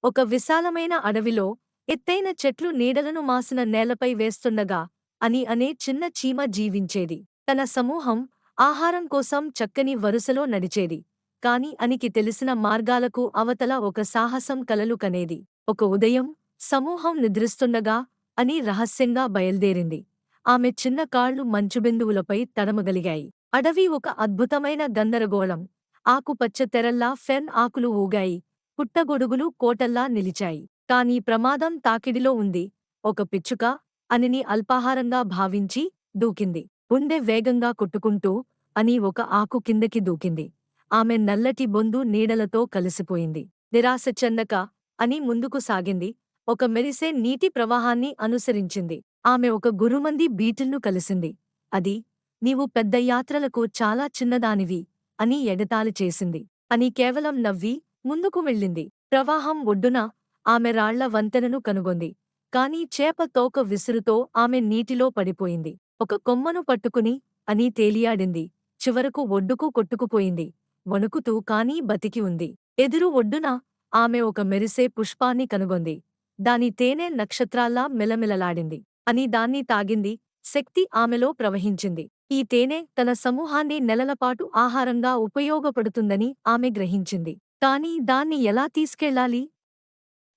ఒక విశాలమైన అడవిలో ఎత్తైన చెట్లు నీడలను మాసిన నేలపై వేస్తుండగా అనే చిన్న చీమ జీవించేది. తన సమూహం ఆహారం కోసం చక్కని వరుసలో నడిచేది. కాని అనికి తెలిసిన మార్గాలకు అవతల ఒక సాహసం కలలు కనేది. ఒక ఉదయం సమూహం నిద్రిస్తుండగా అని రహస్యంగా బయల్దేరింది. ఆమె చిన్న కాళ్లు మంచుబిందువులపై తడమగలిగాయి. అడవి ఒక అద్భుతమైన గందరగోళం. ఆకుపచ్చ తెరల్లా ఫెర్న్ ఆకులు ఊగాయి. పుట్టగొడుగులు కోటల్లా నిలిచాయి. కాని ప్రమాదం తాకిడిలో ఉంది. ఒక పిచ్చుక అనిని అల్పాహారంగా భావించి దూకింది. గుండె వేగంగా కొట్టుకుంటూ అని ఒక ఆకు కిందకి దూకింది. ఆమె నల్లటి బొందు నీడలతో కలిసిపోయింది. నిరాశ చెందక అని ముందుకు సాగింది. ఒక మెరిసే నీటి ప్రవాహాన్ని అనుసరించింది. ఆమె ఒక గురుమంది బీటిల్ను కలిసింది. అది, నీవు పెద్ద యాత్రలకు చాలా చిన్నదానివి అని ఎగతాళి చేసింది. అని కేవలం నవ్వి ముందుకు వెళ్ళింది. ప్రవాహం ఒడ్డున ఆమె రాళ్ల వంతెనను కనుగొంది. కాని చేప తోక విసురుతో ఆమె నీటిలో పడిపోయింది. ఒక కొమ్మను పట్టుకుని అని తేలియాడింది. చివరకు ఒడ్డుకు కొట్టుకుపోయింది. వణుకుతూ కానీ బతికి ఉంది. ఎదురు ఒడ్డున ఆమె ఒక మెరిసే పుష్పాన్ని కనుగొంది. దాని తేనె నక్షత్రాల్లా మెలమెలలాడింది. అని దాన్ని తాగింది. శక్తి ఆమెలో ప్రవహించింది. ఈ తేనె తన సమూహాన్ని నెలలపాటు ఆహారంగా ఉపయోగపడుతుందని ఆమె గ్రహించింది. కాని దాన్ని ఎలా తీసుకెళ్లాలి?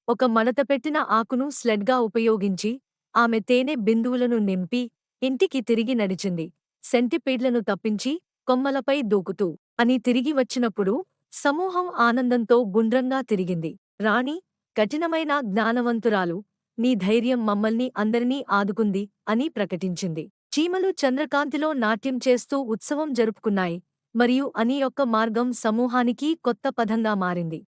ఒక మడతపెట్టిన ఆకును స్లెడ్గా ఉపయోగించి ఆమె తేనె బిందువులను నింపి ఇంటికి తిరిగి నడిచింది. సెంటిపీడ్లను తప్పించి కొమ్మలపై దూకుతూ అని తిరిగి వచ్చినప్పుడు సమూహం ఆనందంతో గుండ్రంగా తిరిగింది. రాణి, కఠినమైన జ్ఞానవంతురాలు, నీ ధైర్యం మమ్మల్ని అందరినీ ఆదుకుంది అని ప్రకటించింది. చీమలు చంద్రకాంతిలో నాట్యం చేస్తూ ఉత్సవం జరుపుకున్నాయి. మరియు అని యొక్క మార్గం సమూహానికి కొత్త పదంగా మారింది.